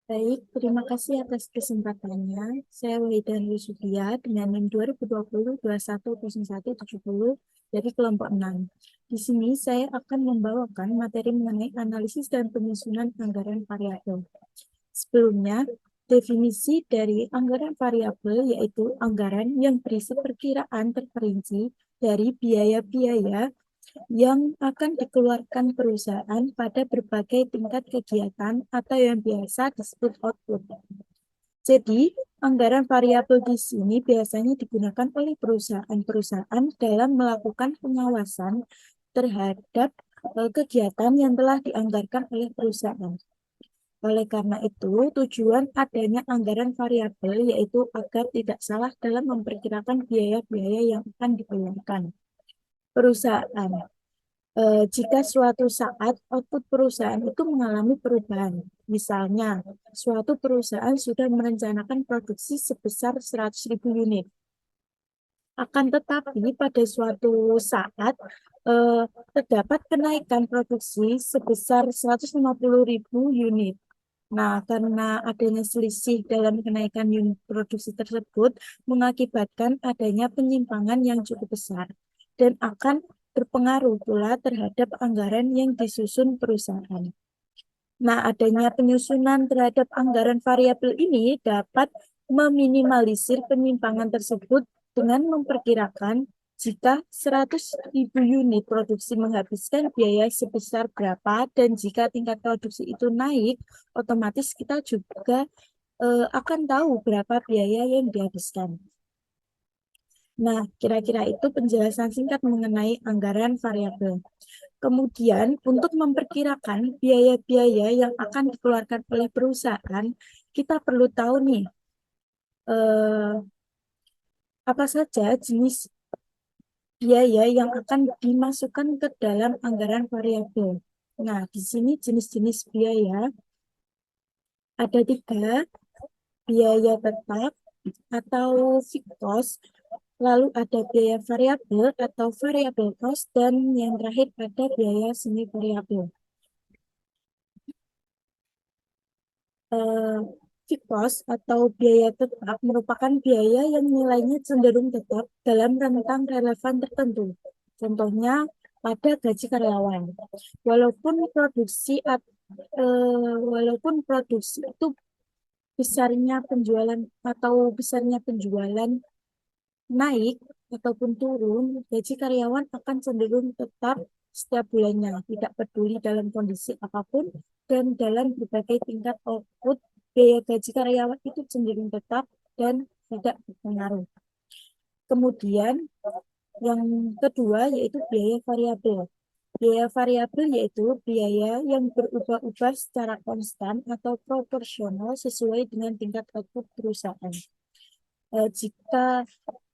Baik, terima kasih atas kesempatannya. Saya Wahida Yusufiya dengan NIM 2020-210170 dari kelompok 6. Di sini saya akan membawakan materi mengenai analisis dan penyusunan anggaran variabel. Sebelumnya, definisi dari anggaran variabel yaitu anggaran yang berisi perkiraan terperinci dari biaya-biaya yang akan dikeluarkan perusahaan pada berbagai tingkat kegiatan atau yang biasa disebut output. Jadi, anggaran variabel di sini biasanya digunakan oleh perusahaan-perusahaan dalam melakukan pengawasan terhadap kegiatan yang telah dianggarkan oleh perusahaan. Oleh karena itu, tujuan adanya anggaran variabel yaitu agar tidak salah dalam memperkirakan biaya-biaya yang akan dikeluarkan perusahaan. Jika suatu saat output perusahaan itu mengalami perubahan, misalnya suatu perusahaan sudah merencanakan produksi sebesar 100.000 unit, akan tetapi pada suatu saat eh, terdapat kenaikan produksi sebesar 150.000 unit. Nah, karena adanya selisih dalam kenaikan unit produksi tersebut mengakibatkan adanya penyimpangan yang cukup besar dan akan berpengaruh pula terhadap anggaran yang disusun perusahaan. Nah, adanya penyusunan terhadap anggaran variabel ini dapat meminimalisir penyimpangan tersebut dengan memperkirakan jika 100.000 unit produksi menghabiskan biaya sebesar berapa dan jika tingkat produksi itu naik, otomatis kita juga akan tahu berapa biaya yang dihabiskan. Nah, kira-kira itu penjelasan singkat mengenai anggaran variabel. Kemudian, untuk memperkirakan biaya-biaya yang akan dikeluarkan oleh perusahaan, kita perlu tahu nih, eh, apa saja jenis biaya yang akan dimasukkan ke dalam anggaran variabel. Nah, di sini jenis-jenis biaya ada tiga, biaya tetap atau fixed cost, lalu ada biaya variabel atau variable cost, dan yang terakhir ada biaya semi variabel. eh, Fixed cost atau biaya tetap merupakan biaya yang nilainya cenderung tetap dalam rentang relevan tertentu. Contohnya pada gaji karyawan. Walaupun walaupun produksi itu besarnya penjualan naik ataupun turun, gaji karyawan akan cenderung tetap setiap bulannya, tidak peduli dalam kondisi apapun, dan dalam berbagai tingkat output, biaya gaji karyawan itu cenderung tetap dan tidak berpengaruh. Kemudian, yang kedua yaitu biaya variabel. Biaya variabel yaitu biaya yang berubah-ubah secara konstan atau proporsional sesuai dengan tingkat output perusahaan. Jika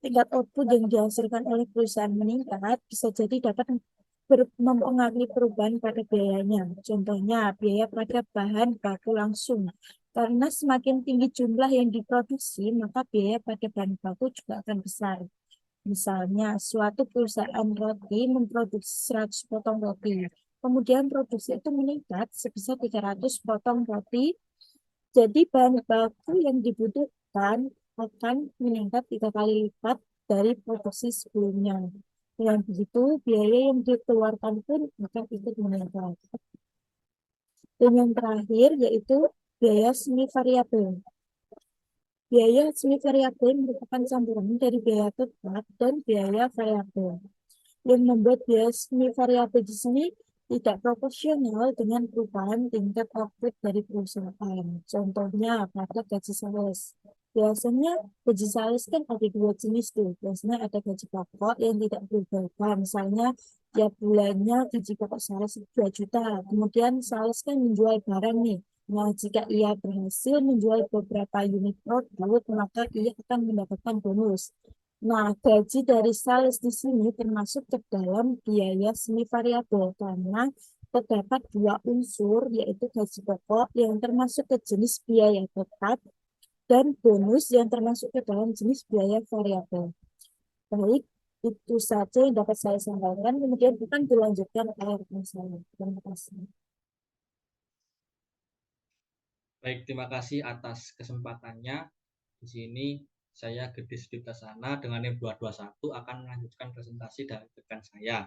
tingkat output yang dihasilkan oleh perusahaan meningkat, bisa jadi dapat mempengaruhi perubahan pada biayanya. Contohnya, biaya pada bahan baku langsung. Karena semakin tinggi jumlah yang diproduksi, maka biaya pada bahan baku juga akan besar. Misalnya, suatu perusahaan roti memproduksi 100 potong roti. Kemudian produksi itu meningkat sebesar 300 potong roti. Jadi bahan baku yang dibutuhkan akan meningkat 3 kali lipat dari produksi sebelumnya. Dengan begitu, biaya yang dikeluarkan pun akan ikut meningkat. Dan yang terakhir yaitu biaya semi variabel. Biaya semi variabel merupakan campuran dari biaya tetap dan biaya variabel. Yang membuat biaya semi variabel di sini tidak proporsional dengan perubahan tingkat output dari perusahaan. Contohnya pada gaji sales. Biasanya gaji sales kan ada dua jenis tuh. Biasanya ada gaji pokok yang tidak berubah. Misalnya tiap bulannya gaji pokok sales 2 juta. Kemudian sales kan menjual barang nih. Nah, jika ia berhasil menjual beberapa unit produk, maka ia akan mendapatkan bonus. Nah, gaji dari sales di sini termasuk ke dalam biaya semi variabel karena terdapat dua unsur yaitu gaji pokok yang termasuk ke jenis biaya tetap dan bonus yang termasuk ke dalam jenis biaya variabel. Baik, itu saja yang dapat saya sampaikan. Kemudian kita dilanjutkan oleh rekan saya. Terima kasih. Baik, terima kasih atas kesempatannya. Di sini saya Gedis Diptasana dengan NIM 221 akan melanjutkan presentasi dari rekan saya.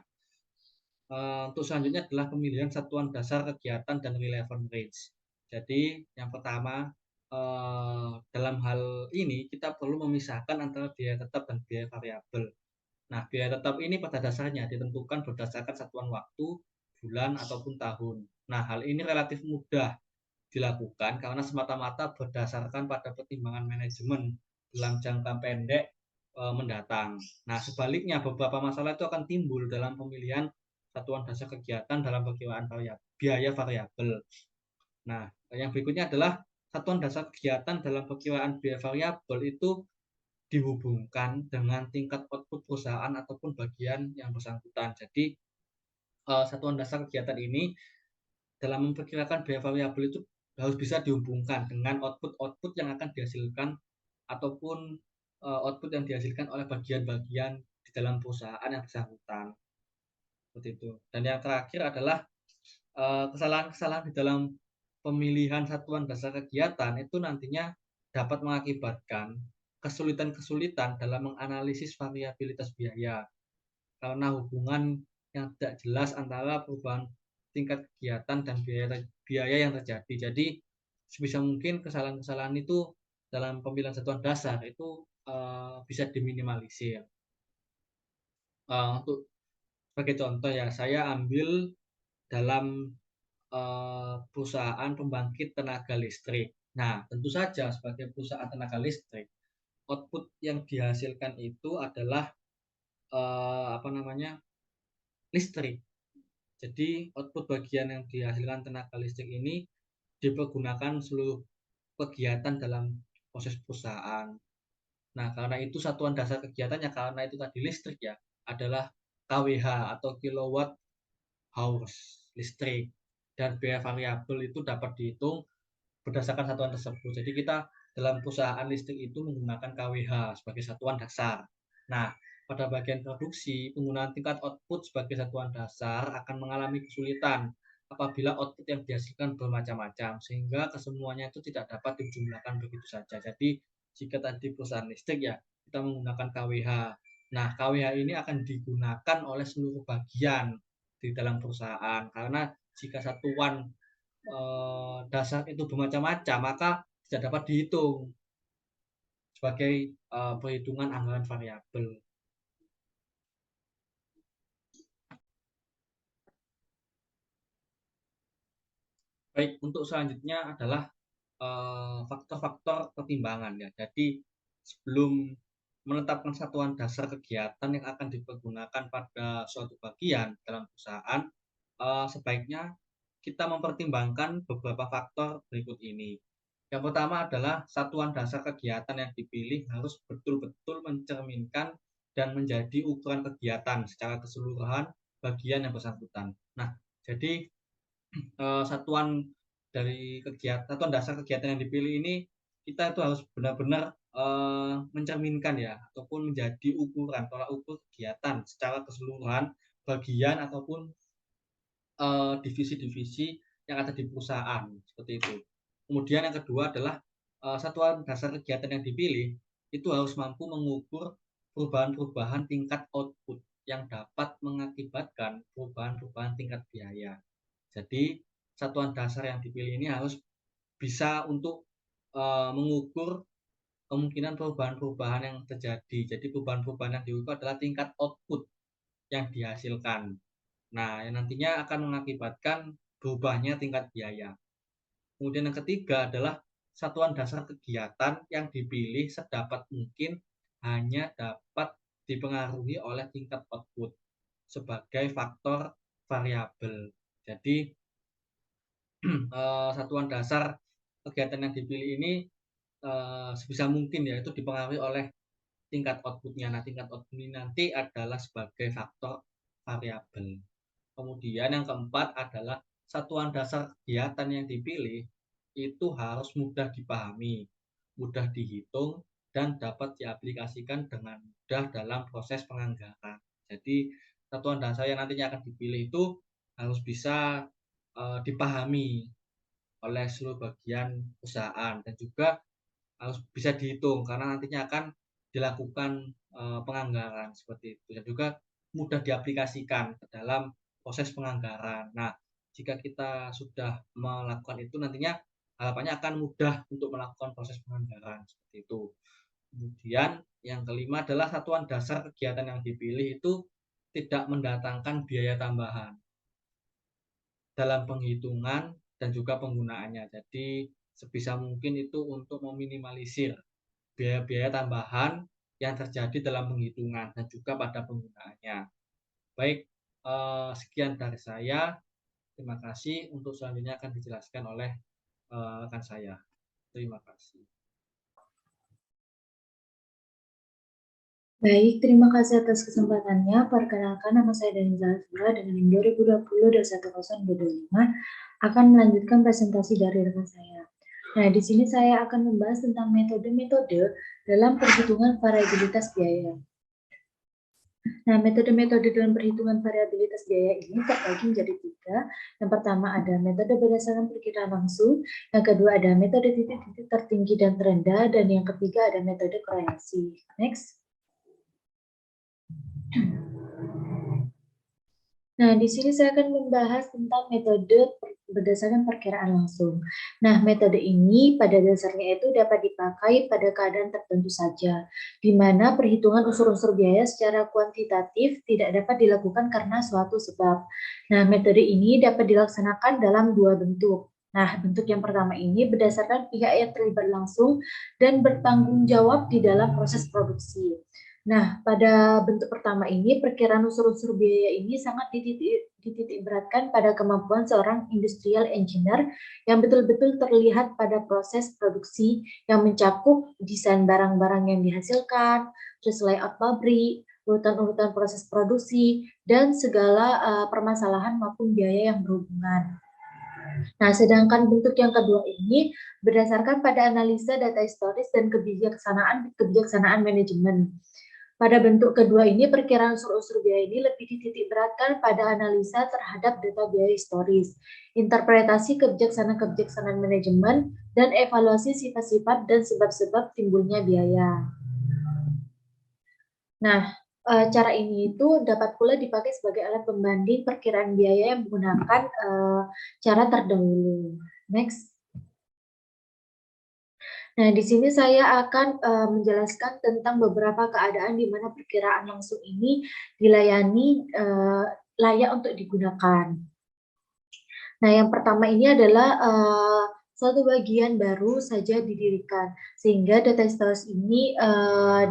Untuk selanjutnya adalah pemilihan satuan dasar kegiatan dan relevant range. Jadi yang pertama, dalam hal ini kita perlu memisahkan antara biaya tetap dan biaya variabel. Nah, biaya tetap ini pada dasarnya ditentukan berdasarkan satuan waktu, bulan, ataupun tahun. Nah, hal ini relatif mudah dilakukan karena semata-mata berdasarkan pada pertimbangan manajemen dalam jangka pendek mendatang. Nah, sebaliknya beberapa masalah itu akan timbul dalam pemilihan satuan dasar kegiatan dalam perkiraan biaya variabel. Nah, yang berikutnya adalah satuan dasar kegiatan dalam perkiraan biaya variabel itu dihubungkan dengan tingkat output perusahaan ataupun bagian yang bersangkutan. Jadi, satuan dasar kegiatan ini dalam memperkirakan biaya variabel itu harus bisa dihubungkan dengan output-output yang akan dihasilkan ataupun output yang dihasilkan oleh bagian-bagian di dalam perusahaan yang bersangkutan. Seperti itu. Dan yang terakhir adalah kesalahan-kesalahan di dalam pemilihan satuan dasar kegiatan itu nantinya dapat mengakibatkan kesulitan-kesulitan dalam menganalisis variabilitas biaya karena hubungan yang tidak jelas antara perubahan tingkat kegiatan dan biaya yang terjadi. Jadi sebisa mungkin kesalahan-kesalahan itu dalam pemilihan satuan dasar itu bisa diminimalisir. Untuk sebagai contoh ya, saya ambil dalam perusahaan pembangkit tenaga listrik. Nah, tentu saja sebagai perusahaan tenaga listrik, output yang dihasilkan itu adalah apa namanya listrik. Jadi output bagian yang dihasilkan tenaga listrik ini dipergunakan seluruh kegiatan dalam proses perusahaan. Nah, karena itu satuan dasar kegiatannya karena itu tadi listrik ya adalah kWh atau kilowatt hours listrik dan biaya variabel itu dapat dihitung berdasarkan satuan tersebut. Jadi kita dalam perusahaan listrik itu menggunakan kWh sebagai satuan dasar. Nah, pada bagian produksi, penggunaan tingkat output sebagai satuan dasar akan mengalami kesulitan apabila output yang dihasilkan bermacam-macam, sehingga kesemuanya itu tidak dapat dijumlahkan begitu saja. Jadi, jika tadi perusahaan listrik ya, kita menggunakan kWh. Nah, kWh ini akan digunakan oleh seluruh bagian di dalam perusahaan, karena jika satuan dasar itu bermacam-macam, maka tidak dapat dihitung sebagai perhitungan anggaran variabel. Baik, untuk selanjutnya adalah faktor-faktor pertimbangan ya. Jadi sebelum menetapkan satuan dasar kegiatan yang akan dipergunakan pada suatu bagian dalam perusahaan, sebaiknya kita mempertimbangkan beberapa faktor berikut ini. Yang pertama adalah satuan dasar kegiatan yang dipilih harus betul-betul mencerminkan dan menjadi ukuran kegiatan secara keseluruhan bagian yang bersangkutan. Nah, jadi satuan dari satuan dasar kegiatan yang dipilih ini kita itu harus benar-benar mencerminkan ya ataupun menjadi ukuran tolak ukur kegiatan secara keseluruhan bagian ataupun divisi-divisi yang ada di perusahaan seperti itu. Kemudian yang kedua adalah satuan dasar kegiatan yang dipilih itu harus mampu mengukur perubahan-perubahan tingkat output yang dapat mengakibatkan perubahan-perubahan tingkat biaya. Jadi satuan dasar yang dipilih ini harus bisa untuk mengukur kemungkinan perubahan-perubahan yang terjadi. Jadi perubahan-perubahan yang diukur adalah tingkat output yang dihasilkan. Nah, yang nantinya akan mengakibatkan berubahnya tingkat biaya. Kemudian yang ketiga adalah satuan dasar kegiatan yang dipilih sedapat mungkin hanya dapat dipengaruhi oleh tingkat output sebagai faktor variabel. Jadi satuan dasar kegiatan yang dipilih ini sebisa mungkin ya itu dipengaruhi oleh tingkat outputnya. Nah, tingkat output ini nanti adalah sebagai faktor variabel. Kemudian yang keempat adalah satuan dasar kegiatan yang dipilih itu harus mudah dipahami, mudah dihitung, dan dapat diaplikasikan dengan mudah dalam proses penganggaran. Jadi satuan dasar yang nantinya akan dipilih itu harus bisa dipahami oleh seluruh bagian perusahaan dan juga harus bisa dihitung karena nantinya akan dilakukan penganggaran seperti itu dan juga mudah diaplikasikan ke dalam proses penganggaran. Nah, jika kita sudah melakukan itu nantinya harapannya akan mudah untuk melakukan proses penganggaran seperti itu. Kemudian yang kelima adalah satuan dasar kegiatan yang dipilih itu tidak mendatangkan biaya tambahan dalam penghitungan dan juga penggunaannya. Jadi sebisa mungkin itu untuk meminimalisir biaya-biaya tambahan yang terjadi dalam penghitungan dan juga pada penggunaannya. Baik, sekian dari saya. Terima kasih. Untuk selanjutnya akan dijelaskan oleh rekan saya. Terima kasih. Baik, terima kasih atas kesempatannya. Perkenalkan, nama saya Daniela Zura dengan NIM 2020-10225 akan melanjutkan presentasi dari rekan saya. Nah, di sini saya akan membahas tentang metode-metode dalam perhitungan variabilitas biaya. Nah, metode-metode dalam perhitungan variabilitas biaya ini terbagi menjadi 3. Yang pertama ada metode berdasarkan perkiraan langsung, yang kedua ada metode titik-titik tertinggi dan terendah, dan yang ketiga ada metode korelasi. Next. Nah, di sini saya akan membahas tentang metode berdasarkan perkiraan langsung. Nah, metode ini pada dasarnya itu dapat dipakai pada keadaan tertentu saja, di mana perhitungan unsur-unsur biaya secara kuantitatif tidak dapat dilakukan karena suatu sebab. Nah, metode ini dapat dilaksanakan dalam 2 bentuk. Nah, bentuk yang pertama ini berdasarkan pihak yang terlibat langsung dan bertanggung jawab di dalam proses produksi. Nah, pada bentuk pertama ini, perkiraan unsur-unsur biaya ini sangat dititik beratkan pada kemampuan seorang industrial engineer yang betul-betul terlihat pada proses produksi yang mencakup desain barang-barang yang dihasilkan, terus layout pabrik, urutan-urutan proses produksi, dan segala permasalahan maupun biaya yang berhubungan. Nah, sedangkan bentuk yang kedua ini berdasarkan pada analisa data historis dan kebijaksanaan manajemen. Pada bentuk kedua ini, perkiraan unsur-unsur biaya ini lebih dititik beratkan pada analisa terhadap data biaya historis, interpretasi kebijaksanaan manajemen, dan evaluasi sifat-sifat dan sebab-sebab timbulnya biaya. Nah, cara ini itu dapat pula dipakai sebagai alat pembanding perkiraan biaya yang menggunakan cara terdahulu. Next. Nah, di sini saya akan menjelaskan tentang beberapa keadaan di mana perkiraan langsung ini dilayani layak untuk digunakan. Nah, yang pertama ini adalah suatu bagian baru saja didirikan, sehingga data historis ini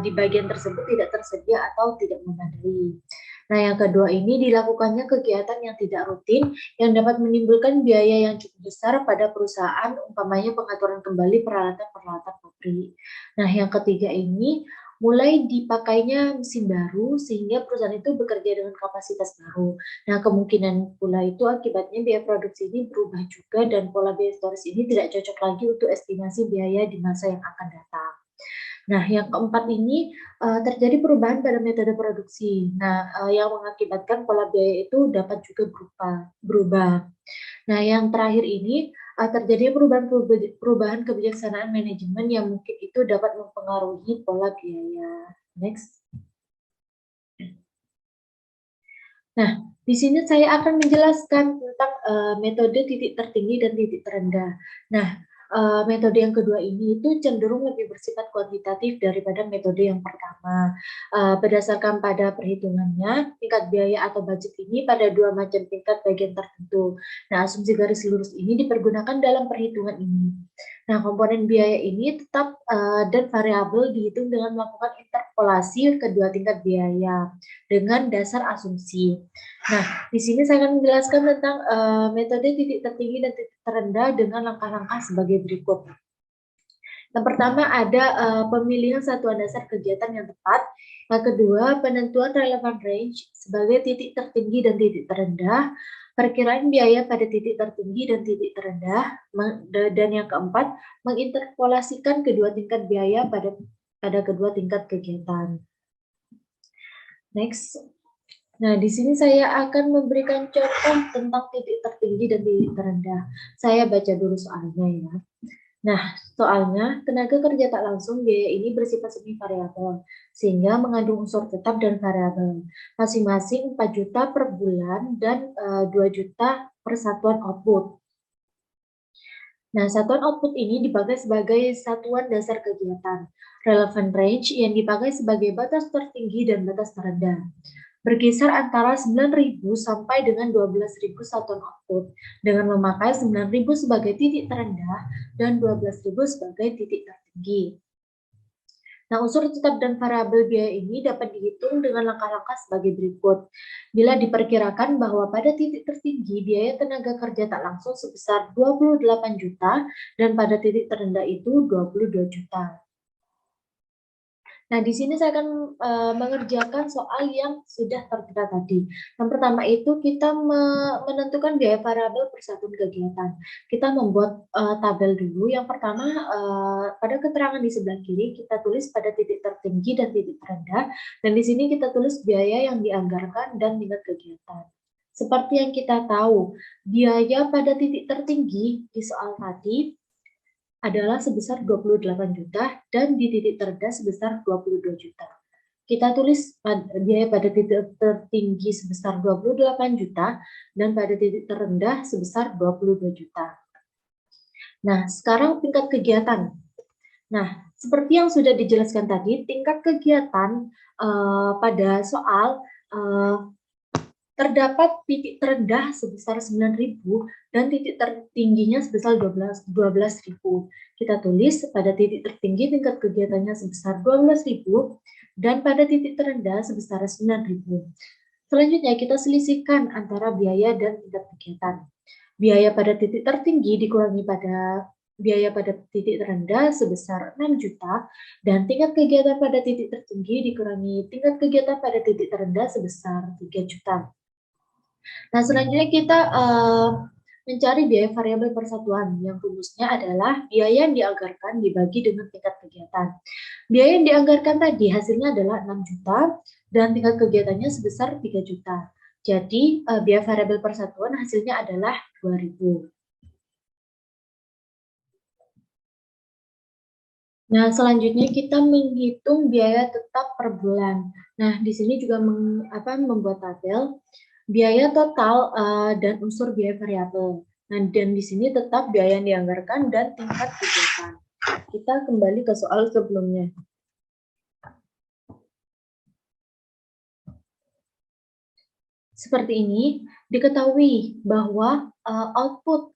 di bagian tersebut tidak tersedia atau tidak memadai. Nah, yang kedua ini dilakukannya kegiatan yang tidak rutin yang dapat menimbulkan biaya yang cukup besar pada perusahaan, umpamanya pengaturan kembali peralatan-peralatan pabrik. Nah, yang ketiga ini mulai dipakainya mesin baru sehingga perusahaan itu bekerja dengan kapasitas baru. Nah, kemungkinan pula itu akibatnya biaya produksi ini berubah juga dan pola biaya historis ini tidak cocok lagi untuk estimasi biaya di masa yang akan datang. Nah, yang keempat ini terjadi perubahan pada metode produksi. Nah, yang mengakibatkan pola biaya itu dapat juga berubah. Nah, yang terakhir ini terjadi perubahan kebijaksanaan manajemen yang mungkin itu dapat mempengaruhi pola biaya. Next. Nah, di sini saya akan menjelaskan tentang metode titik tertinggi dan titik terendah. Nah, metode yang kedua ini itu cenderung lebih bersifat kuantitatif daripada metode yang pertama. Berdasarkan pada perhitungannya, tingkat biaya atau budget ini pada 2 macam tingkat bagian tertentu. Nah, asumsi garis lurus ini dipergunakan dalam perhitungan ini. Nah, komponen biaya ini tetap dan variabel dihitung dengan melakukan interpolasi kedua tingkat biaya dengan dasar asumsi. Nah, di sini saya akan menjelaskan tentang metode titik tertinggi dan titik terendah dengan langkah-langkah sebagai berikut. Yang pertama ada pemilihan satuan dasar kegiatan yang tepat. Yang kedua, penentuan relevant range sebagai titik tertinggi dan titik terendah. Perkiraan biaya pada titik tertinggi dan titik terendah. Dan yang keempat, menginterpolasikan kedua tingkat biaya pada kedua tingkat kegiatan. Next. Nah, di sini saya akan memberikan contoh tentang titik tertinggi dan titik terendah. Saya baca dulu soalnya ya. Nah, soalnya tenaga kerja tak langsung biaya ini bersifat semi variabel, sehingga mengandung unsur tetap dan variabel. Masing-masing 4 juta per bulan dan 2 juta per satuan output. Nah, satuan output ini dipakai sebagai satuan dasar kegiatan. Relevant range yang dipakai sebagai batas tertinggi dan batas terendah. Berkisar antara 9.000 sampai dengan 12.000 satuan output dengan memakai 9.000 sebagai titik terendah dan 12.000 sebagai titik tertinggi. Nah, unsur tetap dan variabel biaya ini dapat dihitung dengan langkah-langkah sebagai berikut. Bila diperkirakan bahwa pada titik tertinggi biaya tenaga kerja tak langsung sebesar 28 juta dan pada titik terendah itu 22 juta. Nah, di sini saya akan mengerjakan soal yang sudah tertera tadi. Yang pertama itu kita menentukan biaya variabel per satuan kegiatan. Kita membuat tabel dulu. Yang pertama, pada keterangan di sebelah kiri kita tulis pada titik tertinggi dan titik terendah. Dan di sini kita tulis biaya yang dianggarkan dan tingkat kegiatan. Seperti yang kita tahu, biaya pada titik tertinggi di soal tadi adalah sebesar 28 juta dan di titik terendah sebesar 22 juta. Kita tulis biaya pada titik tertinggi sebesar 28 juta dan pada titik terendah sebesar 22 juta. Nah, sekarang tingkat kegiatan. Nah, seperti yang sudah dijelaskan tadi, tingkat kegiatan pada soal terdapat titik terendah sebesar 9.000 dan titik tertingginya sebesar 12.000. Kita tulis pada titik tertinggi tingkat kegiatannya sebesar 12.000 dan pada titik terendah sebesar 9.000. Selanjutnya kita selisihkan antara biaya dan tingkat kegiatan. Biaya pada titik tertinggi dikurangi pada biaya pada titik terendah sebesar 6 juta dan tingkat kegiatan pada titik tertinggi dikurangi tingkat kegiatan pada titik terendah sebesar 3 juta. Nah, selanjutnya kita mencari biaya variabel persatuan yang rumusnya adalah biaya yang dianggarkan dibagi dengan tingkat kegiatan. Biaya yang dianggarkan tadi hasilnya adalah 6 juta dan tingkat kegiatannya sebesar 3 juta. Jadi, biaya variabel persatuan hasilnya adalah 2.000. Nah, selanjutnya kita menghitung biaya tetap per bulan. Nah, di sini juga membuat tabel biaya total dan unsur biaya variabel. Nah, dan di sini tetap biaya yang dianggarkan dan tingkat kegiatan. Kita kembali ke soal sebelumnya. Seperti ini, diketahui bahwa output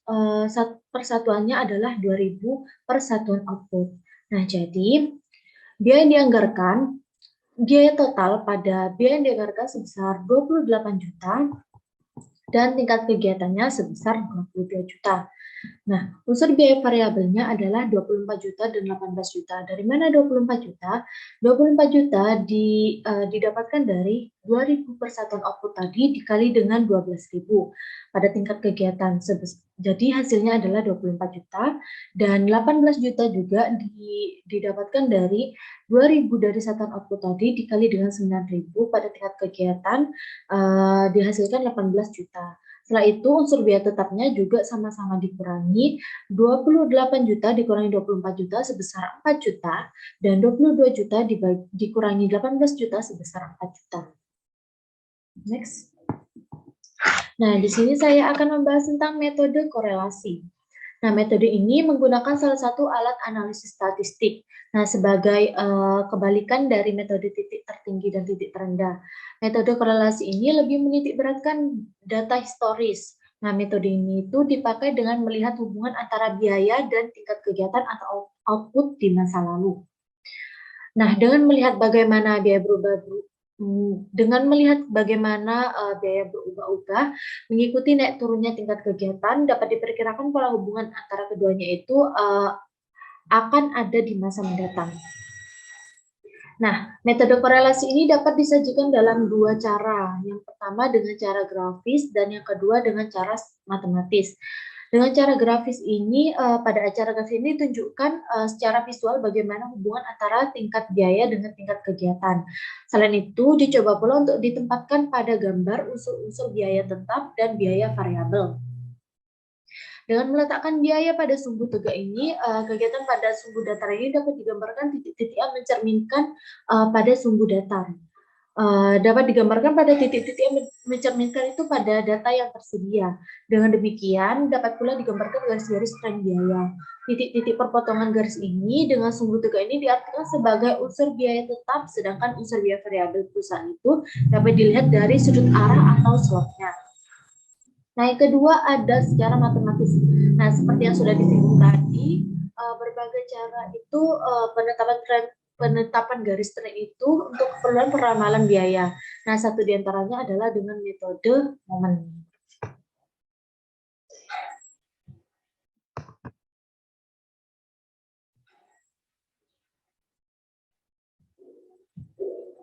persatuannya adalah 2.000 per satuan output. Nah, jadi biaya yang dianggarkan, biaya total pada biaya yang dianggarkan sebesar 28 juta dan tingkat kegiatannya sebesar 22 juta. Nah, unsur biaya variabelnya adalah 24 juta dan 18 juta. Dari mana 24 juta? 24 juta didapatkan dari 2.000 per satuan output tadi dikali dengan 12.000 pada tingkat kegiatan. Jadi hasilnya adalah 24 juta dan 18 juta juga didapatkan dari 2.000 dari satuan output tadi dikali dengan 9.000 pada tingkat kegiatan dihasilkan 18 juta. Setelah itu unsur biaya tetapnya juga sama-sama dikurangi 28 juta dikurangi 24 juta sebesar 4 juta dan 22 juta dikurangi 18 juta sebesar 4 juta. Next. Nah, di sini saya akan membahas tentang metode korelasi. Nah, metode ini menggunakan salah satu alat analisis statistik. Nah, sebagai kebalikan dari metode titik tertinggi dan titik terendah. Metode korelasi ini lebih menitikberatkan data historis. Nah, metode ini itu dipakai dengan melihat hubungan antara biaya dan tingkat kegiatan atau output di masa lalu. Nah, dengan melihat bagaimana biaya biaya berubah-ubah mengikuti naik turunnya tingkat kegiatan, dapat diperkirakan pola hubungan antara keduanya itu akan ada di masa mendatang. Nah, metode korelasi ini dapat disajikan dalam dua cara. Yang pertama dengan cara grafis dan yang kedua dengan cara matematis. Dengan cara grafis ini, pada acara grafis ini tunjukkan secara visual bagaimana hubungan antara tingkat biaya dengan tingkat kegiatan. Selain itu, dicoba pula untuk ditempatkan pada gambar unsur-unsur biaya tetap dan biaya variabel. Dengan meletakkan biaya pada sumbu tegak ini, kegiatan pada sumbu datar ini dapat digambarkan titik-titik yang mencerminkan pada sumbu datar. Dapat digambarkan pada titik-titik yang mencerminkan itu pada data yang tersedia. Dengan demikian, dapat pula digambarkan garis-garis tren biaya. Titik-titik perpotongan garis ini dengan sumbu tegak ini diartikan sebagai unsur biaya tetap, sedangkan unsur biaya variabel perusahaan itu dapat dilihat dari sudut arah atau slotnya. Nah, yang kedua ada secara matematis. Nah, seperti yang sudah disinggung tadi, berbagai cara itu penetapan garis tren itu untuk keperluan peramalan biaya. Nah, satu di antaranya adalah dengan metode momen.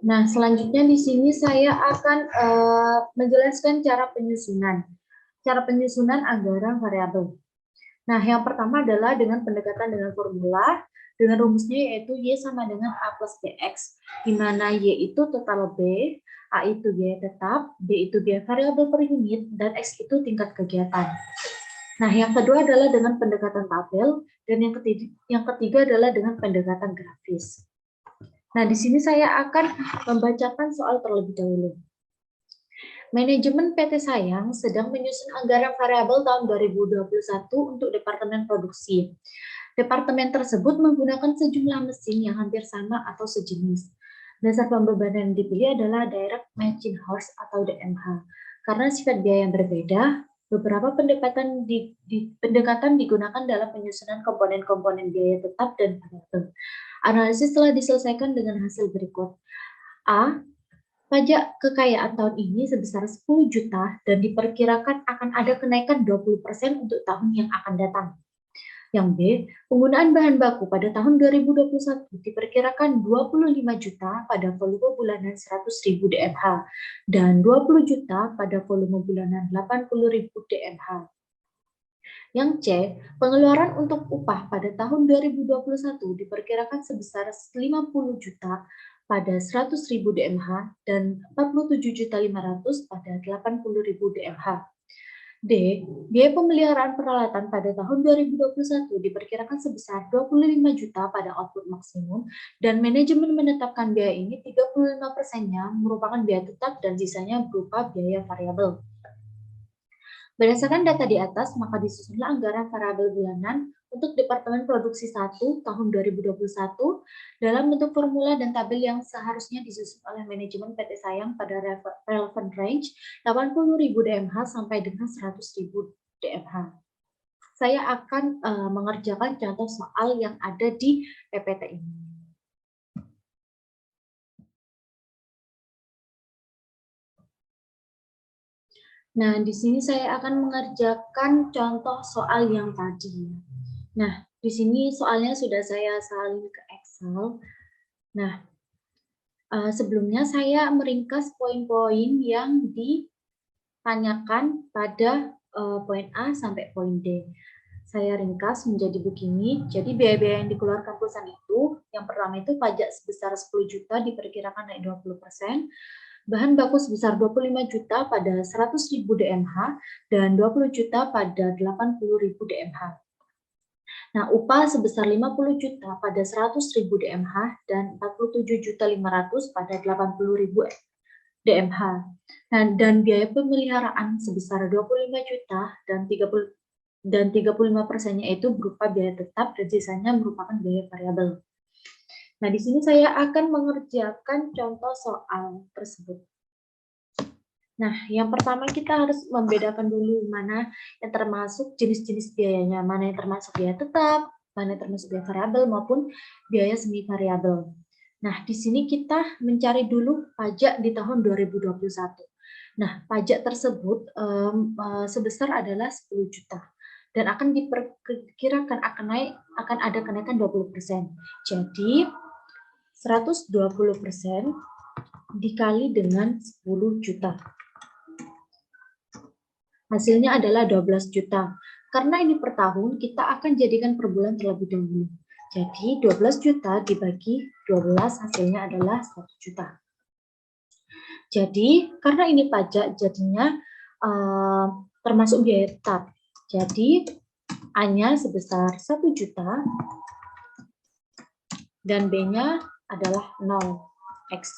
Nah, selanjutnya di sini saya akan menjelaskan cara penyusunan. Cara penyusunan anggaran variabel. Nah, yang pertama adalah dengan pendekatan dengan formula, dengan rumusnya yaitu Y sama dengan A plus BX, di mana Y itu total B, A itu biaya tetap, B itu biaya variabel per unit, dan X itu tingkat kegiatan. Nah, yang kedua adalah dengan pendekatan tabel, dan yang ketiga adalah dengan pendekatan grafis. Nah, di sini saya akan membacakan soal terlebih dahulu. Manajemen PT Sayang sedang menyusun anggaran variabel tahun 2021 untuk Departemen Produksi. Departemen tersebut menggunakan sejumlah mesin yang hampir sama atau sejenis. Dasar pembebanan yang dipilih adalah Direct Machine Horse atau DMH. Karena sifat biaya yang berbeda, beberapa pendekatan digunakan dalam penyusunan komponen-komponen biaya tetap dan variabel. Analisis telah diselesaikan dengan hasil berikut. A. Pajak kekayaan tahun ini sebesar 10 juta dan diperkirakan akan ada kenaikan 20% untuk tahun yang akan datang. Yang B, penggunaan bahan baku pada tahun 2021 diperkirakan 25 juta pada volume bulanan 100.000 DMH dan 20 juta pada volume bulanan 80.000 DMH. Yang C, pengeluaran untuk upah pada tahun 2021 diperkirakan sebesar 50 juta pada 100.000 DMH dan 47.500 pada 80.000 DMH. D, biaya pemeliharaan peralatan pada tahun 2021 diperkirakan sebesar 25 juta pada output maksimum dan manajemen menetapkan biaya ini 35%-nya merupakan biaya tetap dan sisanya berupa biaya variabel. Berdasarkan data di atas, maka disusunlah anggaran variabel bulanan untuk Departemen Produksi 1 tahun 2021 dalam bentuk formula dan tabel yang seharusnya disusun oleh manajemen PT Sayang pada relevant range 80.000 DMH sampai dengan 100.000 DMH. Saya akan mengerjakan contoh soal yang ada di PPT ini. Nah, di sini saya akan mengerjakan contoh soal yang tadi. Nah, di sini soalnya sudah saya salin ke Excel. Nah, sebelumnya saya meringkas poin-poin yang ditanyakan pada poin A sampai poin D. Saya ringkas menjadi begini. Jadi biaya-biaya yang dikeluarkan perusahaan itu, yang pertama itu pajak sebesar 10 juta diperkirakan naik 20%. Bahan baku sebesar 25 juta pada 100.000 DMH dan 20 juta pada 80.000 DMH. Nah, upah sebesar 50 juta pada 100.000 DMH dan 47.500 pada 80.000 DMH. Nah, dan biaya pemeliharaan sebesar 25 juta dan 35%-nya itu berupa biaya tetap dan sisanya merupakan biaya variabel. Nah, di sini saya akan mengerjakan contoh soal tersebut. Nah, yang pertama kita harus membedakan dulu mana yang termasuk jenis-jenis biayanya, mana yang termasuk biaya tetap, mana yang termasuk biaya variabel maupun biaya semi variabel. Nah, di sini kita mencari dulu pajak di tahun 2021. Nah, pajak tersebut sebesar adalah 10 juta dan akan diperkirakan akan ada kenaikan 20%. Jadi 120% dikali dengan 10 juta. Hasilnya adalah 12 juta. Karena ini per tahun, kita akan jadikan per bulan terlebih dahulu. Jadi 12 juta dibagi 12 hasilnya adalah 1 juta. Jadi karena ini pajak jadinya termasuk biaya tetap. Jadi A-nya sebesar 1 juta dan B-nya adalah 0, X.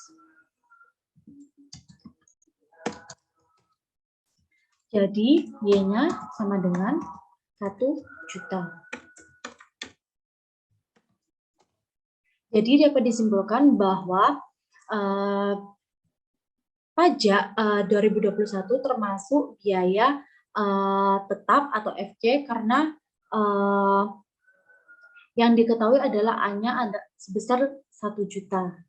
Jadi Y-nya sama dengan 1 juta. Jadi dapat disimpulkan bahwa pajak 2021 termasuk biaya tetap atau FC karena yang diketahui adalah A-nya ada sebesar 1 juta.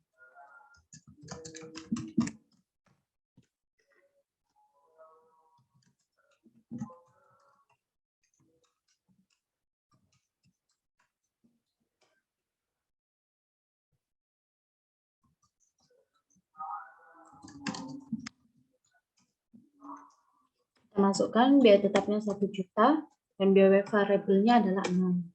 Kita masukkan biaya tetapnya 1 juta dan biaya variabelnya adalah 6.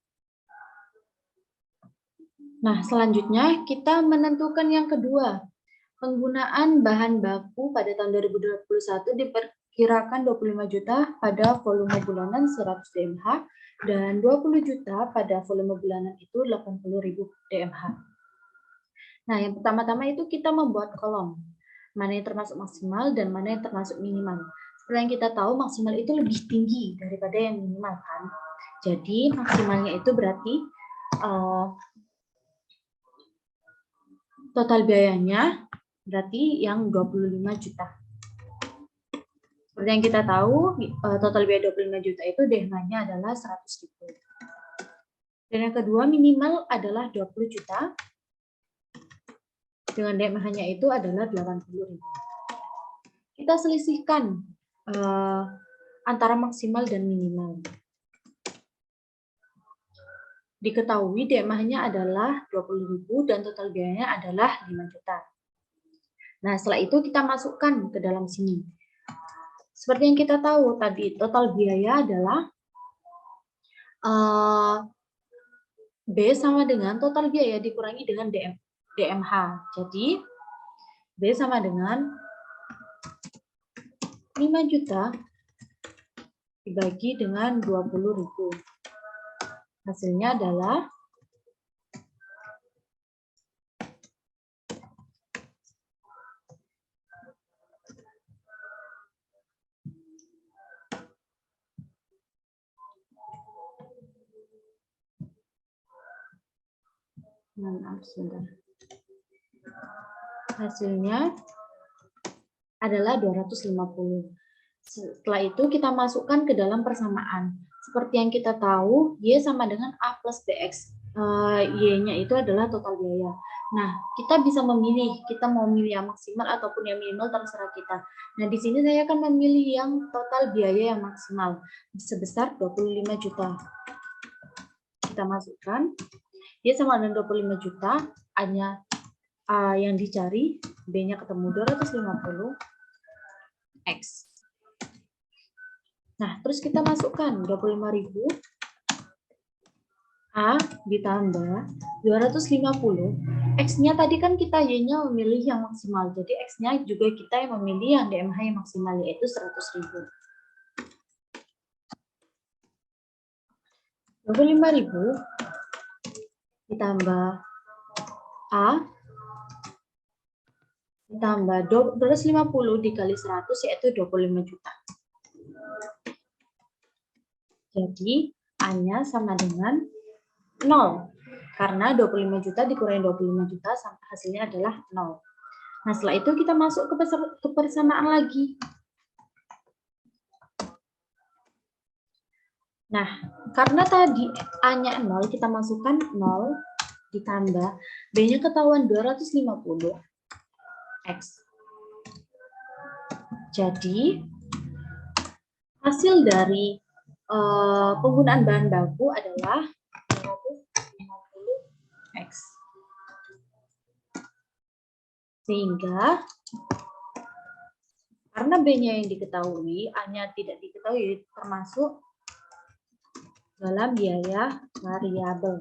Nah, selanjutnya kita menentukan yang kedua. Penggunaan bahan baku pada tahun 2021 diperkirakan 25 juta pada volume bulanan 100 DMH dan 20 juta pada volume bulanan itu 80.000 DMH. Nah, yang pertama-tama itu kita membuat kolom. Mana yang termasuk maksimal dan mana yang termasuk minimal. Seperti yang kita tahu, maksimal itu lebih tinggi daripada yang minimal, kan? Jadi, maksimalnya itu berarti total biayanya berarti yang 25 juta. Seperti yang kita tahu, total biaya 25 juta itu DMH-nya adalah 100.000. Dan yang kedua, minimal adalah 20 juta. Dengan DMH-nya itu adalah 80.000. Kita selisihkan antara maksimal dan minimal. Diketahui DMH-nya adalah 20.000 dan total biayanya adalah 5 juta. Nah, setelah itu kita masukkan ke dalam sini. Seperti yang kita tahu tadi, total biaya adalah B sama dengan total biaya dikurangi dengan DMH. Jadi, B sama dengan 5 juta dibagi dengan 20.000. Hasilnya adalah 250. Hasilnya adalah 250. Setelah itu kita masukkan ke dalam persamaan. Seperti yang kita tahu, Y sama dengan A plus BX. Y-nya itu adalah total biaya. Nah, kita bisa memilih, kita mau milih yang maksimal ataupun yang minimal, terserah kita. Nah, di sini saya akan memilih yang total biaya yang maksimal, sebesar 25 juta. Kita masukkan, Y sama dengan 25 juta, A-nya yang dicari, B-nya ketemu 250, X. Nah, terus kita masukkan 25.000 A ditambah 250. X-nya tadi kan kita Y-nya memilih yang maksimal. Jadi X-nya juga kita yang memilih yang DMH yang maksimal, yaitu 100.000. 25.000 ditambah A ditambah 250 dikali 100 yaitu 25 juta. Jadi A-nya sama dengan 0. Karena 25 juta dikurangi 25 juta hasilnya adalah 0. Nah, setelah itu kita masuk ke persamaan lagi. Nah, karena tadi A-nya 0, kita masukkan 0 ditambah B-nya ketahuan 250 X. Jadi, hasil dari penggunaan bahan baku adalah 250 X. Sehingga, karena B-nya yang diketahui, A-nya tidak diketahui, termasuk dalam biaya variabel.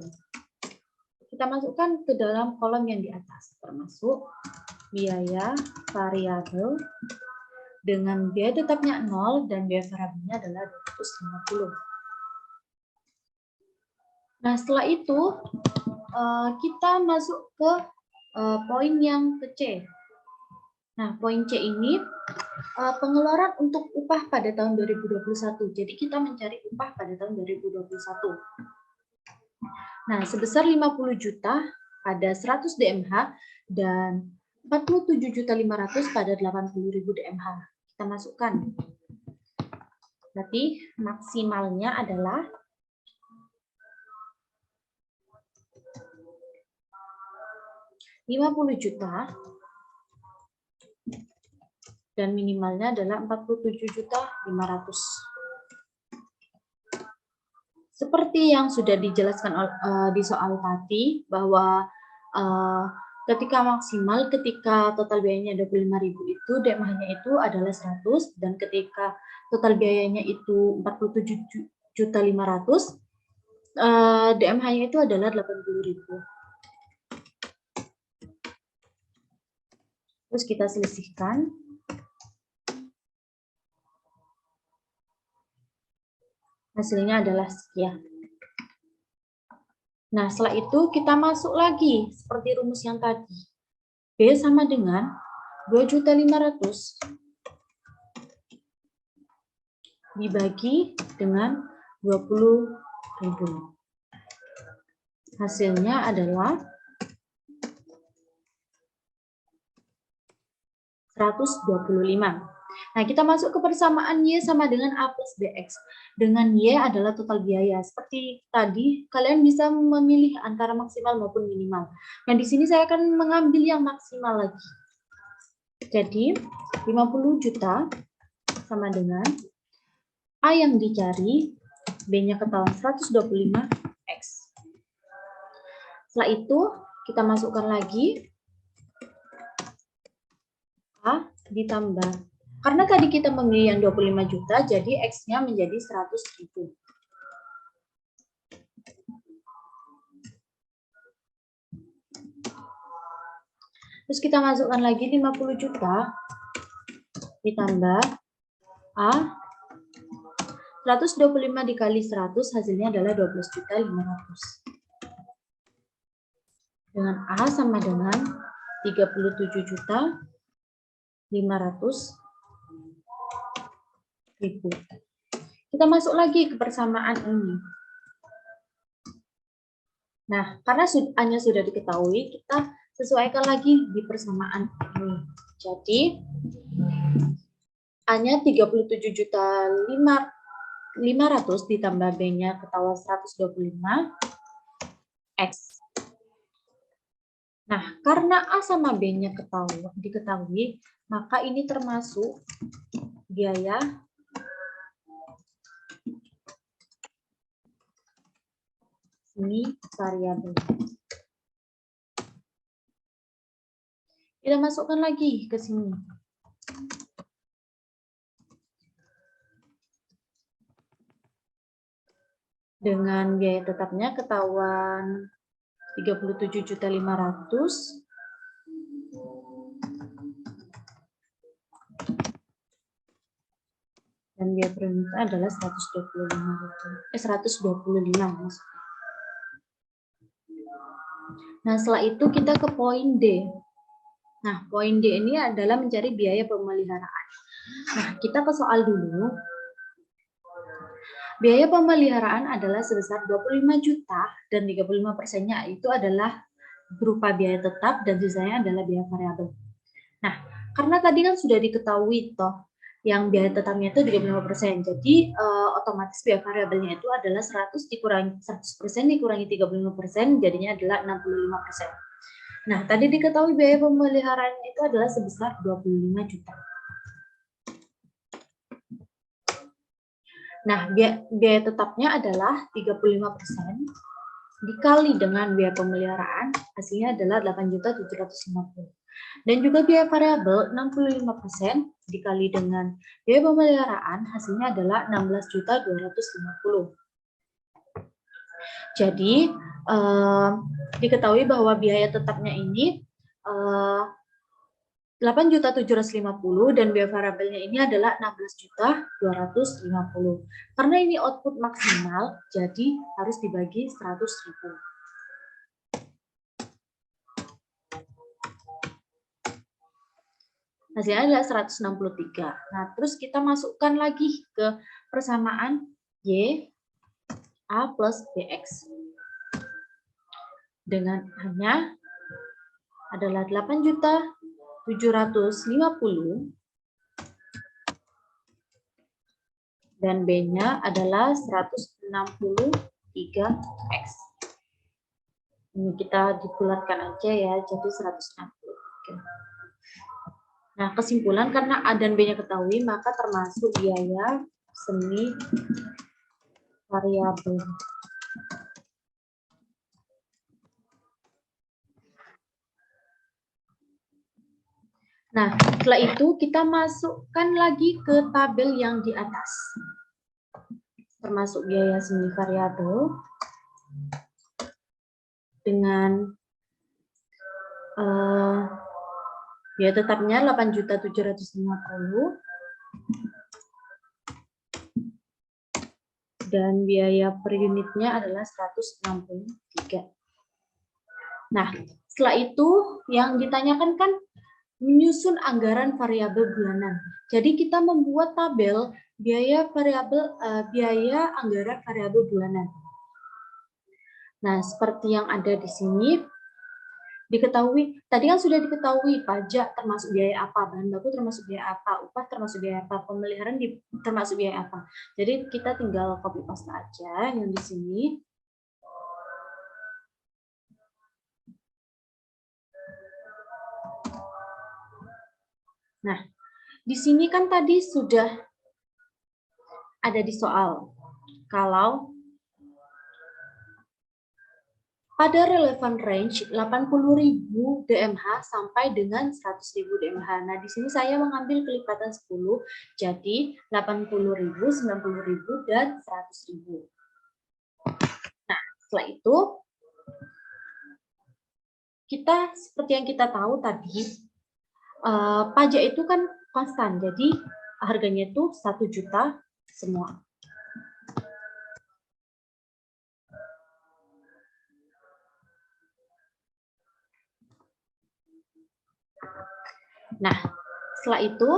Kita masukkan ke dalam kolom yang di atas, termasuk biaya variabel dengan biaya tetapnya 0 dan biaya variabelnya adalah 250. Nah, setelah itu kita masuk ke poin yang ke C. Nah, poin C ini pengeluaran untuk upah pada tahun 2021. Jadi kita mencari upah pada tahun 2021. Nah, sebesar 50 juta pada 100 DMH dan 47.500.000 pada 80.000 DMH. Kita masukkan. Berarti maksimalnya adalah 50 juta dan minimalnya adalah 47.500.000. Seperti yang sudah dijelaskan di soal tadi, bahwa ketika maksimal, ketika total biayanya 25.000 itu, DMH-nya itu adalah 100, dan ketika total biayanya itu 47.500.000, DMH-nya itu adalah 80.000. Terus kita selisihkan. Hasilnya adalah sekian. Nah, setelah itu kita masuk lagi seperti rumus yang tadi. B sama dengan 2.500.000 dibagi dengan 20.000. Hasilnya adalah 125. Nah, kita masuk ke persamaan Y sama dengan A plus BX. Dengan Y adalah total biaya. Seperti tadi, kalian bisa memilih antara maksimal maupun minimal. Nah, di sini saya akan mengambil yang maksimal lagi. Jadi, 50 juta sama dengan A yang dicari, B-nya ketahuan 125X. Setelah itu, kita masukkan lagi A ditambah. Karena tadi kita memilih yang 25 juta, jadi X-nya menjadi 100.000. Terus kita masukkan lagi 50 juta ditambah A. 125 dikali 100 hasilnya adalah 12.500. Dengan A sama dengan 37.500.000. Kita masuk lagi ke persamaan ini. Nah, karena A-nya sudah diketahui, kita sesuaikan lagi di persamaan ini. Jadi, A-nya 37.500.000 ditambah B-nya ketahuan 125X. Nah, karena A sama B-nya diketahui, maka ini termasuk biaya ini variabel. Kita masukkan lagi ke sini. Dengan biaya tetapnya ketahuan 37.500.000. Dan biaya peruntukan adalah 125 maksudnya. Nah, setelah itu kita ke poin D. Nah, poin D ini adalah mencari biaya pemeliharaan. Nah, kita ke soal dulu. Biaya pemeliharaan adalah sebesar 25 juta dan 35%-nya itu adalah berupa biaya tetap dan sisanya adalah biaya variabel. Nah, karena tadi kan sudah diketahui toh yang biaya tetapnya itu 35%. Jadi otomatis biaya variabelnya itu adalah 100% dikurangi 35%, jadinya adalah 65%. Nah, tadi diketahui biaya pemeliharaan itu adalah sebesar 25 juta. Nah, biaya tetapnya adalah 35% dikali dengan biaya pemeliharaan, hasilnya adalah 8.750.000. Dan juga biaya variabel 65% dikali dengan biaya pemeliharaan, hasilnya adalah 16.250.000. Jadi diketahui bahwa biaya tetapnya ini 8.750 dan biaya variabelnya ini adalah 16.250. Karena ini output maksimal, jadi harus dibagi 100.000. Hasilnya adalah 163. Nah, terus kita masukkan lagi ke persamaan Y A plus BX. Dengan A-nya adalah 8.750 dan B-nya adalah 163X. Ini kita dibulatkan aja ya, jadi 160. Oke. Nah, kesimpulan karena A dan B-nya ketahui, maka termasuk biaya semi variabel. Nah, setelah itu kita masukkan lagi ke tabel yang di atas. Termasuk biaya semi variabel dengan biaya tetapnya 8.750 dan biaya per unitnya adalah 163. Nah, setelah itu yang ditanyakan kan menyusun anggaran variabel bulanan. Jadi kita membuat tabel biaya anggaran variabel bulanan. Nah, seperti yang ada di sini diketahui, tadi kan sudah diketahui pajak termasuk biaya apa, bahan baku termasuk biaya apa, upah termasuk biaya apa, pemeliharaan termasuk biaya apa. Jadi kita tinggal copy paste aja yang di sini. Nah, di sini kan tadi sudah ada di soal. Kalau pada relevan range 80.000 DMH sampai dengan 100.000 DMH. Nah, di sini saya mengambil kelipatan 10, jadi 80.000, 90.000, dan 100.000. Nah, setelah itu, kita seperti yang kita tahu tadi, pajak itu kan konstan, jadi harganya itu 1 juta semua. Nah, setelah itu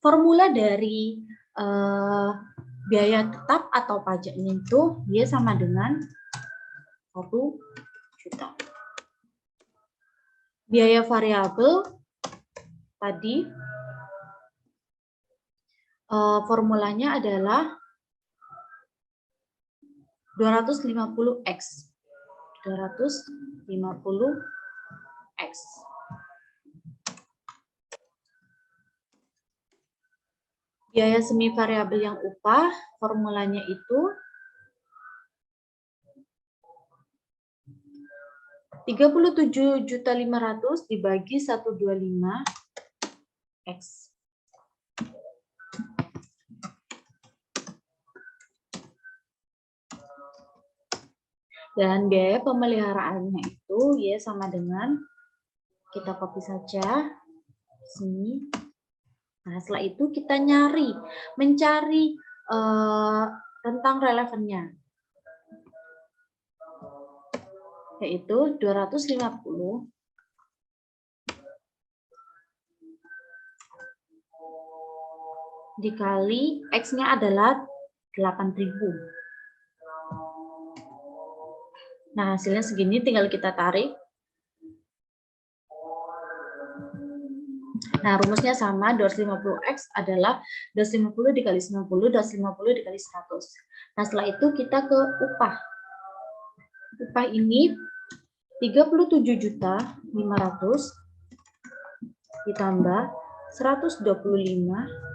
formula dari biaya tetap atau pajaknya itu dia sama dengan 1 juta. Biaya variabel tadi formulanya adalah 250X. 250X. Biaya semi variabel yang upah, formulanya itu 37.500 dibagi 125X. Dan biaya pemeliharaannya itu ya sama dengan, kita copy saja sini. Nah, setelah itu kita mencari rentang relevannya, yaitu 250 dikali X-nya adalah 8.000. Nah, hasilnya segini, tinggal kita tarik. Nah, rumusnya sama, 250X adalah 250 dikali 90, 250 dikali 100. Nah, setelah itu kita ke upah. Upah ini 37.500 ditambah 125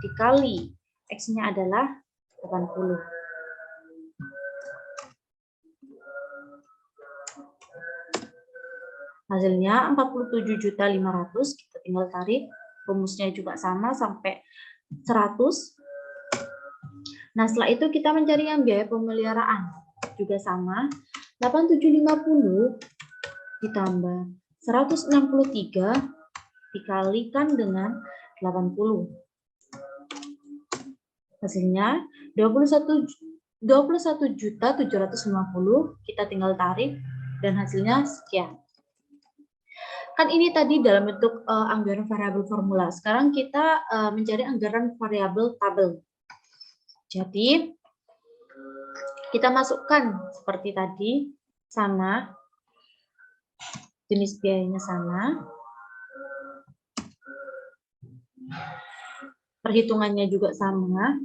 dikali X-nya adalah 80. Hasilnya 47.500, kita tinggal tarik, rumusnya juga sama sampai 100. Nah, setelah itu kita mencari yang biaya pemeliharaan. Juga sama, 8750 ditambah 163 dikalikan dengan 80. Hasilnya 21.750, kita tinggal tarik dan hasilnya sekian. Kan ini tadi dalam bentuk anggaran variabel formula. Sekarang kita mencari anggaran variabel tabel. Jadi kita masukkan seperti tadi, sama, jenis biayanya sama, perhitungannya juga sama.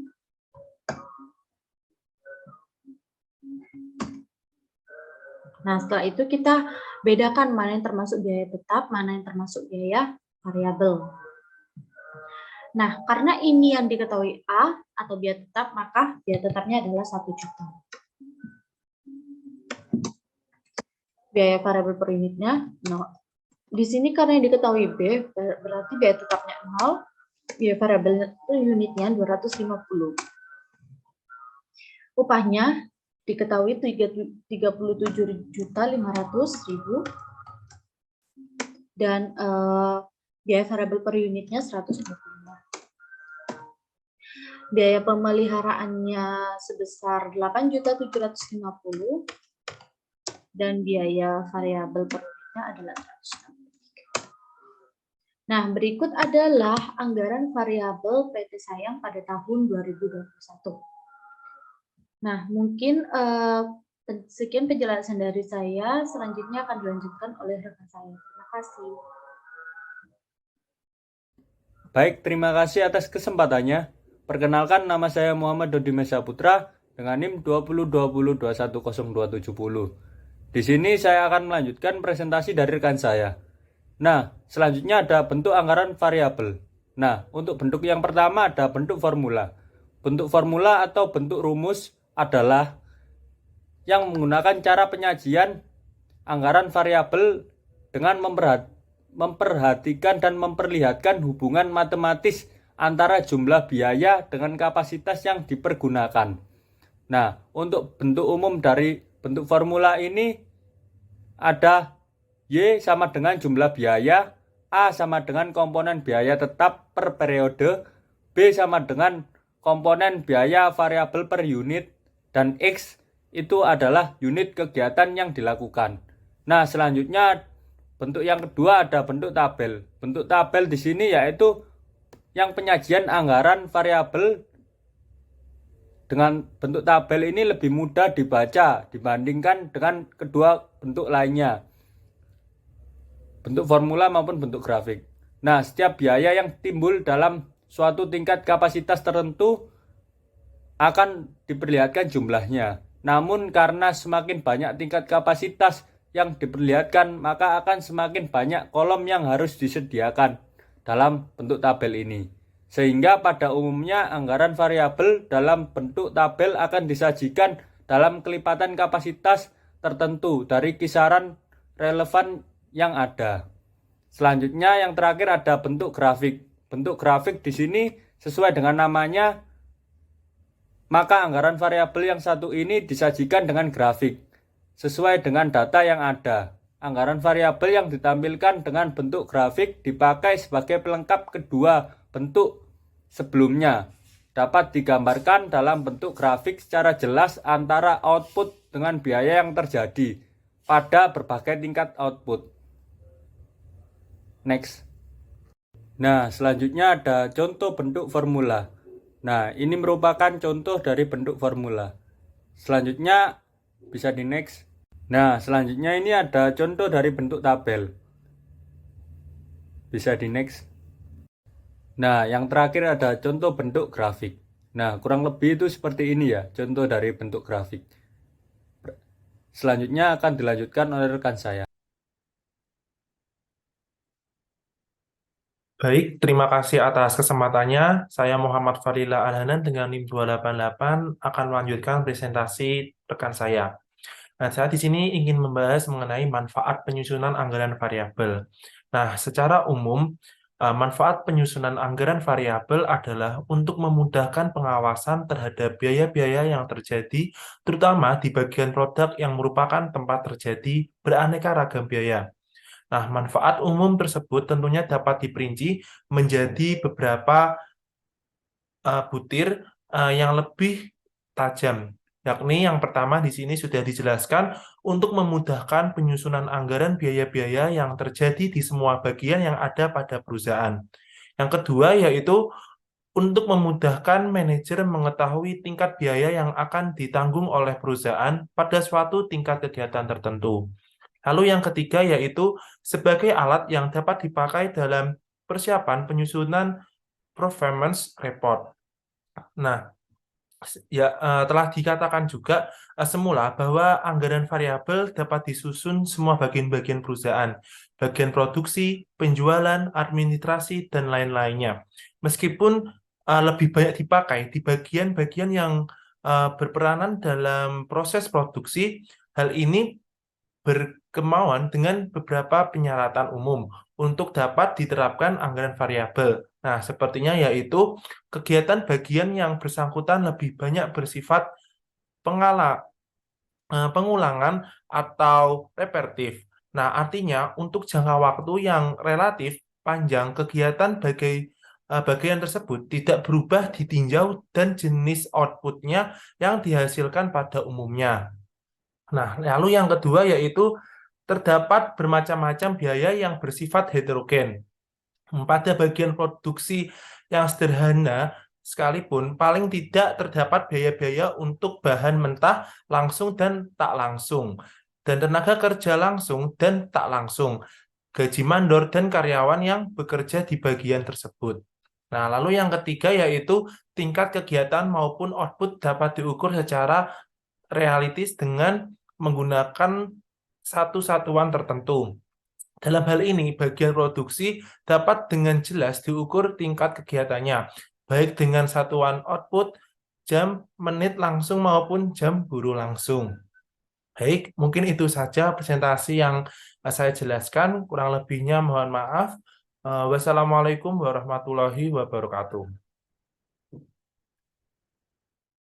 Nah, setelah itu kita bedakan mana yang termasuk biaya tetap, mana yang termasuk biaya variabel. Nah, karena ini yang diketahui A atau biaya tetap, maka biaya tetapnya adalah 1 juta. Biaya variabel per unitnya 0. Di sini karena yang diketahui B, berarti biaya tetapnya 0, biaya variabel per unitnya 250. Upahnya diketahui 37.500.000 dan biaya variabel per unitnya 125. Biaya pemeliharaannya sebesar 8.750 dan biaya variabel per unitnya adalah 163. Nah, berikut adalah anggaran variabel PT Sayang pada tahun 2021. Nah, mungkin sekian penjelasan dari saya. Selanjutnya akan dilanjutkan oleh rekan saya. Terima kasih. Baik, terima kasih atas kesempatannya. Perkenalkan, nama saya Muhammad Dodi Mesa Putra dengan NIM 2020210270. Di sini saya akan melanjutkan presentasi dari rekan saya. Nah, selanjutnya ada bentuk anggaran variabel. Nah, untuk bentuk yang pertama ada bentuk formula. Bentuk formula atau bentuk rumus adalah yang menggunakan cara penyajian anggaran variabel dengan memperhatikan dan memperlihatkan hubungan matematis antara jumlah biaya dengan kapasitas yang dipergunakan. Nah, untuk bentuk umum dari bentuk formula ini ada Y sama dengan jumlah biaya, A sama dengan komponen biaya tetap per periode, B sama dengan komponen biaya variabel per unit, dan X itu adalah unit kegiatan yang dilakukan. Nah, selanjutnya bentuk yang kedua ada bentuk tabel. Bentuk tabel di sini yaitu yang penyajian anggaran variabel. Dengan bentuk tabel ini lebih mudah dibaca dibandingkan dengan kedua bentuk lainnya, bentuk formula maupun bentuk grafik. Nah, setiap biaya yang timbul dalam suatu tingkat kapasitas tertentu akan diperlihatkan jumlahnya. Namun karena semakin banyak tingkat kapasitas yang diperlihatkan, maka akan semakin banyak kolom yang harus disediakan dalam bentuk tabel ini. Sehingga pada umumnya anggaran variabel dalam bentuk tabel akan disajikan dalam kelipatan kapasitas tertentu dari kisaran relevan yang ada. Selanjutnya yang terakhir ada bentuk grafik. Bentuk grafik di sini sesuai dengan namanya, maka anggaran variabel yang satu ini disajikan dengan grafik sesuai dengan data yang ada. Anggaran variabel yang ditampilkan dengan bentuk grafik dipakai sebagai pelengkap kedua bentuk sebelumnya. Dapat digambarkan dalam bentuk grafik secara jelas antara output dengan biaya yang terjadi pada berbagai tingkat output. Next. Nah, selanjutnya ada contoh bentuk formula. Nah, ini merupakan contoh dari bentuk formula. Selanjutnya bisa di next. Nah, selanjutnya ini ada contoh dari bentuk tabel. Bisa di next. Nah, yang terakhir ada contoh bentuk grafik. Nah, kurang lebih itu seperti ini ya, contoh dari bentuk grafik. Selanjutnya akan dilanjutkan oleh rekan saya. Baik, terima kasih atas kesempatannya. Saya Muhammad Fadila Alhanan dengan NIM 288 akan melanjutkan presentasi rekan saya. Nah, saya di sini ingin membahas mengenai manfaat penyusunan anggaran variabel. Nah, secara umum, Manfaat penyusunan anggaran variabel adalah untuk memudahkan pengawasan terhadap biaya-biaya yang terjadi, terutama di bagian produk yang merupakan tempat terjadi beraneka ragam biaya. Nah, manfaat umum tersebut tentunya dapat diperinci menjadi beberapa butir yang lebih tajam. Yakni yang pertama di sini sudah dijelaskan untuk memudahkan penyusunan anggaran biaya-biaya yang terjadi di semua bagian yang ada pada perusahaan. Yang kedua yaitu untuk memudahkan manajer mengetahui tingkat biaya yang akan ditanggung oleh perusahaan pada suatu tingkat kegiatan tertentu. Lalu yang ketiga yaitu sebagai alat yang dapat dipakai dalam persiapan penyusunan performance report. Nah, telah dikatakan juga semula bahwa anggaran variabel dapat disusun semua bagian-bagian perusahaan, bagian produksi, penjualan, administrasi, dan lain-lainnya. Meskipun lebih banyak dipakai di bagian-bagian yang berperanan dalam proses produksi, hal ini berkemauan dengan beberapa penyaratan umum untuk dapat diterapkan anggaran variabel. Nah, sepertinya yaitu kegiatan bagian yang bersangkutan lebih banyak bersifat pengulangan atau repetitif. Nah, artinya untuk jangka waktu yang relatif panjang, kegiatan bagian tersebut tidak berubah di tinjau dan jenis outputnya yang dihasilkan pada umumnya. Nah, lalu yang kedua yaitu terdapat bermacam-macam biaya yang bersifat heterogen. Pada bagian produksi yang sederhana sekalipun, paling tidak terdapat biaya-biaya untuk bahan mentah langsung dan tak langsung, dan tenaga kerja langsung dan tak langsung, gaji mandor dan karyawan yang bekerja di bagian tersebut. Nah, lalu yang ketiga yaitu tingkat kegiatan maupun output dapat diukur secara realistis dengan menggunakan satu satuan tertentu. Dalam hal ini, bagian produksi dapat dengan jelas diukur tingkat kegiatannya, baik dengan satuan output, jam, menit langsung maupun jam buruh langsung. Baik, mungkin itu saja presentasi yang saya jelaskan. Kurang lebihnya mohon maaf. Wassalamualaikum warahmatullahi wabarakatuh.